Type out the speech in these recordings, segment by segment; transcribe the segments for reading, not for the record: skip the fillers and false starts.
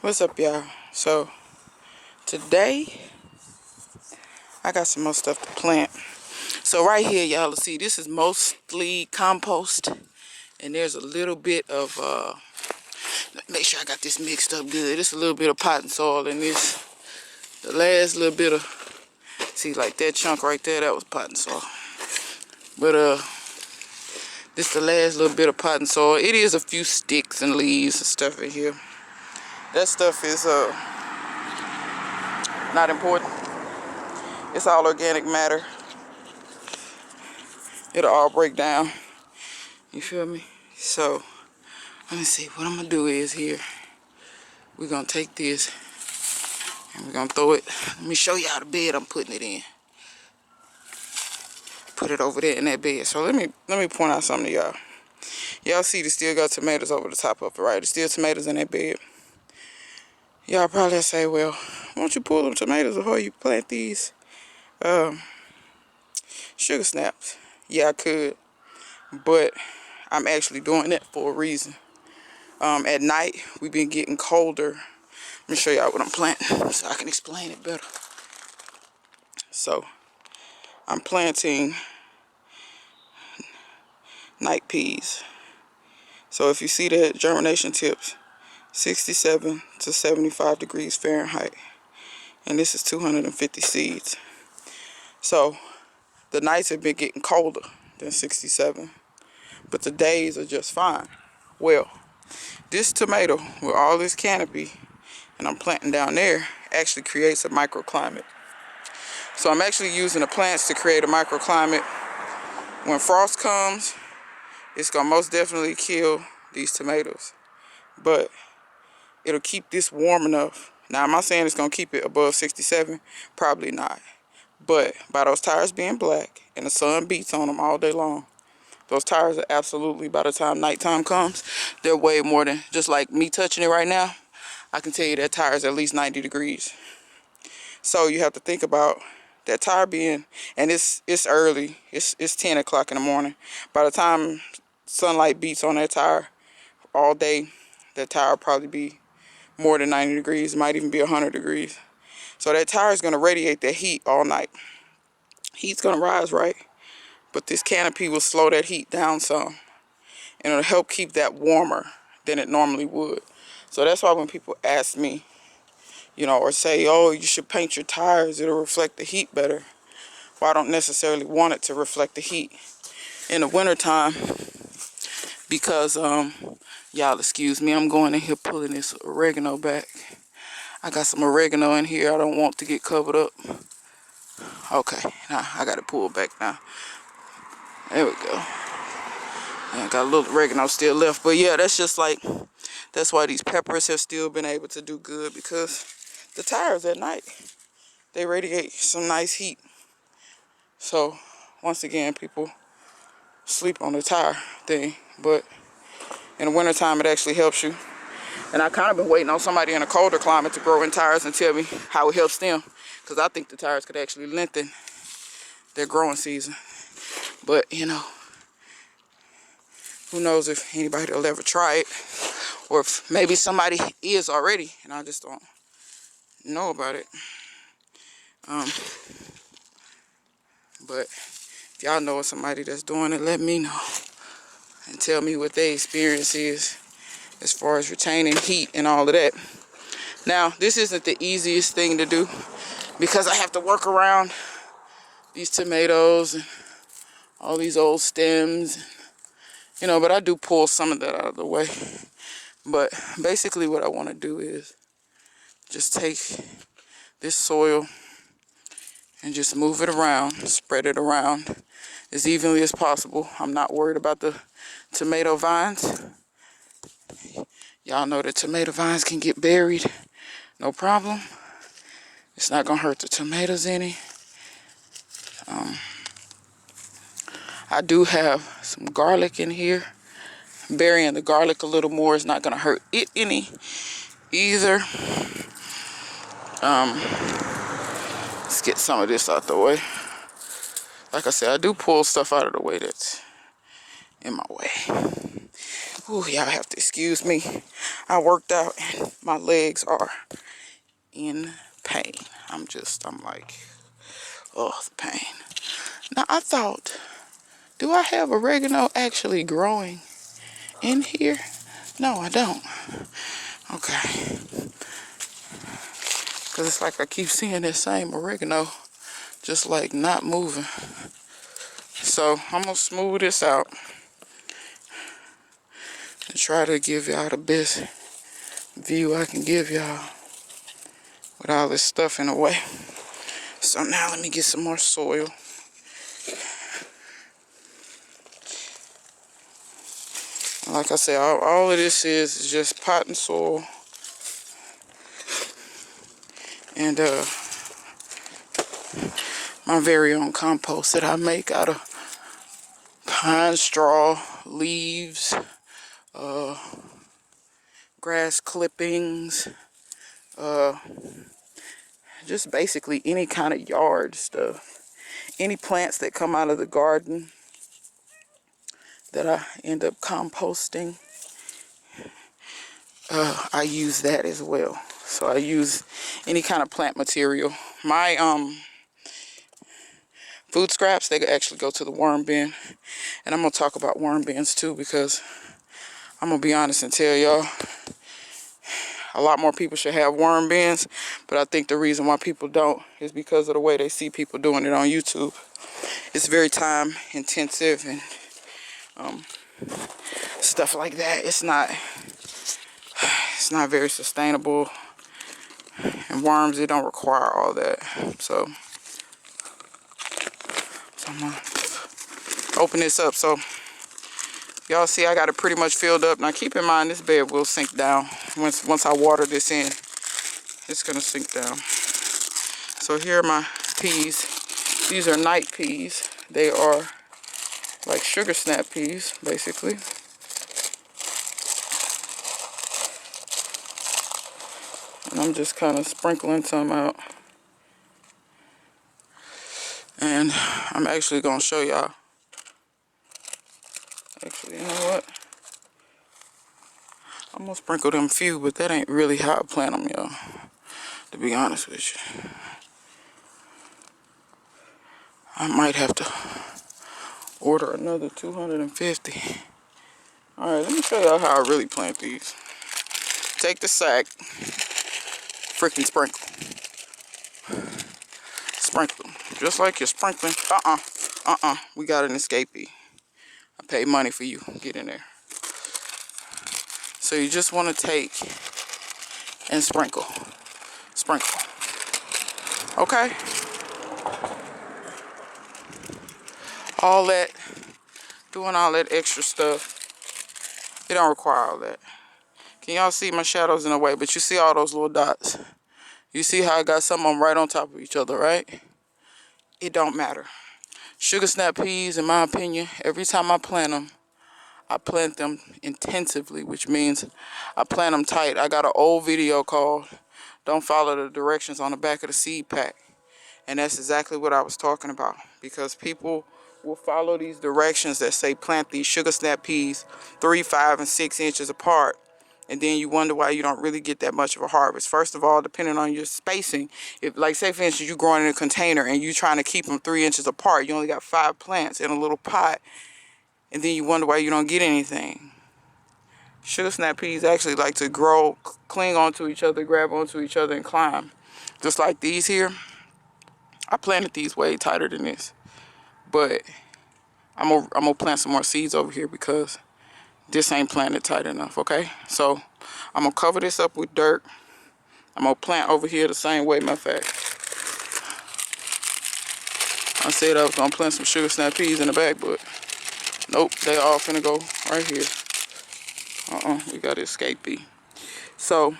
What's up, y'all? So today I got some more stuff to plant. So right here, y'all see this is mostly compost, and there's a little bit of make sure I got this mixed up good. It's a little bit of potting soil in this. The last little bit of, see, like that chunk right there, that was potting soil. But this the last little bit of potting soil. It is a few sticks and leaves and stuff in here. That stuff is not important. It's all organic matter. It'll all break down. You feel me? So let me see. What I'm gonna do is here, we're gonna take this and we're gonna throw it. Let me show y'all the bed I'm putting it in. Put it over there in that bed. So let me point out something to y'all. Y'all see the still got tomatoes over the top of it, right? There's still tomatoes in that bed. Y'all probably say, well, why don't you pull them tomatoes before you plant these sugar snaps? Yeah, I could, but I'm actually doing that for a reason. At night, we've been getting colder. Let me show y'all what I'm planting so I can explain it better. So I'm planting night peas. So if you see that germination tips, 67 to 75 degrees Fahrenheit. And this is 250 seeds. So the nights have been getting colder than 67, but the days are just fine. Well, this tomato with all this canopy, and I'm planting down there, actually creates a microclimate. So I'm actually using the plants to create a microclimate. When frost comes, it's gonna most definitely kill these tomatoes, but it'll keep this warm enough. Now, am I saying it's gonna keep it above 67? Probably not. But by those tires being black and the sun beats on them all day long, those tires are absolutely, by the time nighttime comes, they're way more than, just like me touching it right now, I can tell you that tire is at least 90 degrees. So you have to think about that tire being, and it's early, it's 10 o'clock in the morning. By the time sunlight beats on that tire all day, that tire will probably be more than 90 degrees, might even be 100 degrees. So that tire is going to radiate that heat all night. Heat's going to rise, right? But this canopy will slow that heat down some, and it'll help keep that warmer than it normally would. So that's why when people ask me, you know, or say, oh, you should paint your tires, it'll reflect the heat better. Well, I don't necessarily want it to reflect the heat in the wintertime because, y'all excuse me, I'm going in here pulling this oregano back. I got some oregano in here I don't want to get covered up. Okay, now I got it pulled back now. There we go. I got a little oregano still left, but yeah, that's just like, that's why these peppers have still been able to do good, because the tires at night, they radiate some nice heat. So once again, people sleep on the tire thing, but in the wintertime it actually helps you. And I kind of been waiting on somebody in a colder climate to grow in tires and tell me how it helps them, because I think the tires could actually lengthen their growing season. But you know, who knows if anybody will ever try it, or if maybe somebody is already and I just don't know about it. But if y'all know of somebody that's doing it, let me know and tell me what their experience is as far as retaining heat and all of that. Now, this isn't the easiest thing to do because I have to work around these tomatoes and all these old stems, you know, but I do pull some of that out of the way. But basically what I want to do is just take this soil and just move it around, spread it around as evenly as possible. I'm not worried about the tomato vines. Y'all know that tomato vines can get buried, no problem. It's not gonna hurt the tomatoes any. I do have some garlic in here. Burying the garlic a little more is not gonna hurt it any either. Let's get some of this out the way. Like I said, I do pull stuff out of the way that's in my way. Ooh, y'all have to excuse me. I worked out and My legs are in pain. I'm like, oh, the pain. Now I thought, do I have oregano actually growing in here? No, I don't. Okay. Because it's like I keep seeing this same oregano just like not moving. So I'm going to smooth this out and try to give y'all the best view I can give y'all with all this stuff in the way. So now let me get some more soil. Like I said, all of this is just pot and soil and my very own compost that I make out of pine straw, leaves, grass clippings, just basically any kind of yard stuff. Any plants that come out of the garden that I end up composting, I use that as well. So I use any kind of plant material. My food scraps, they actually go to the worm bin. And I'm going to talk about worm bins too, because I'm going to be honest and tell y'all, a lot more people should have worm bins. But I think the reason why people don't is because of the way they see people doing it on YouTube. It's very time intensive and stuff like that. It's not very sustainable. And worms, they don't require all that. So I'm going to open this up. So y'all see I got it pretty much filled up. Now keep in mind this bed will sink down. Once I water this in, it's going to sink down. So here are my peas. These are night peas. They are like sugar snap peas, basically. And I'm just kind of sprinkling some out. And I'm actually going to show y'all. Actually, you know what? I'm going to sprinkle them few, but that ain't really how I plant them, y'all. To be honest with you. I might have to order another 250. Alright, let me show y'all how I really plant these. Take the sack. Freaking sprinkle. Sprinkle them. Just like you're sprinkling. We got an escapee. I paid money for you. Get in there. So you just want to take and sprinkle. Sprinkle. Okay? All that, doing all that extra stuff, it don't require all that. Can y'all see my shadows in the way? But you see all those little dots. You see how I got some of them right on top of each other, right? It don't matter. Sugar snap peas, in my opinion, every time I plant them intensively, which means I plant them tight. I got an old video called Don't Follow the Directions on the Back of the Seed Pack. And that's exactly what I was talking about. Because people will follow these directions that say plant these sugar snap peas 3, 5, and 6 inches apart. And then you wonder why you don't really get that much of a harvest. First of all, depending on your spacing, if, like, say for instance, you're growing in a container and you're trying to keep them 3 inches apart, you only got 5 plants in a little pot, and then you wonder why you don't get anything. Sugar snap peas actually like to grow, cling onto each other, grab onto each other, and climb. Just like these here. I planted these way tighter than this, but I'm gonna plant some more seeds over here because this ain't planted tight enough, okay? So I'm gonna cover this up with dirt. I'm gonna plant over here the same way. Matter of fact, I said I was gonna plant some sugar snap peas in the back, but nope, they all finna go right here. We got escapee. So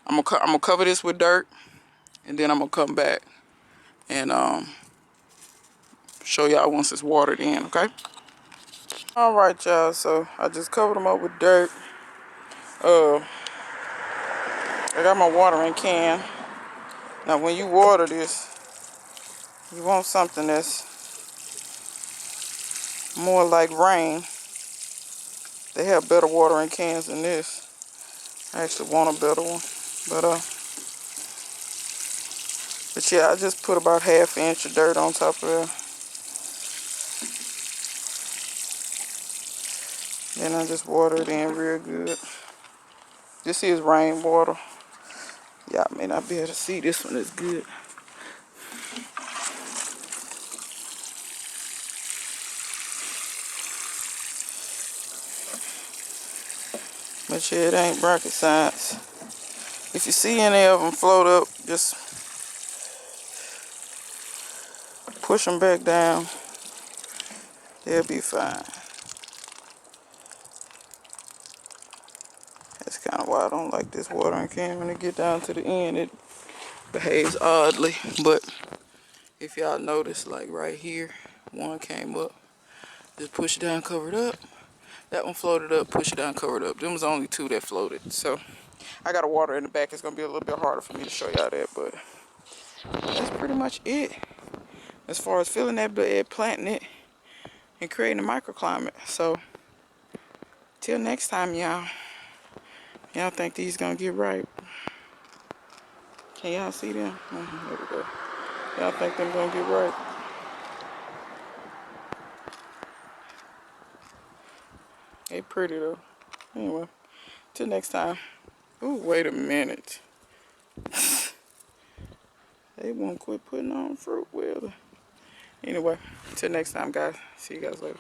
I'm gonna cover this with dirt, and then I'm gonna come back and show y'all once it's watered in, okay? All right, y'all. So I just covered them up with dirt. I got my watering can. Now, when you water this, you want something that's more like rain. They have better watering cans than this. I actually want a better one. But yeah, I just put about ½ inch of dirt on top of it. Then I just water it in real good. This is rainwater. Y'all may not be able to see this one is good. But yeah, it ain't rocket science. If you see any of them float up, just push them back down. They'll be fine. That's kind of why I don't like this watering can. When it get down to the end, it behaves oddly. But if y'all notice, like right here, one came up. Just push it down, cover it up. That one floated up, push it down, cover it up. Them was only 2 that floated. So I got a water in the back. It's gonna be a little bit harder for me to show y'all that, but that's pretty much it. As far as filling that bed, planting it, and creating a microclimate. So till next time, y'all. Y'all think these gonna get ripe? Can y'all see them? There we go. Y'all think them gonna get ripe? They pretty though. Anyway, till next time. Ooh, wait a minute. They won't quit putting on fruit, will they? Anyway, till next time, guys. See you guys later.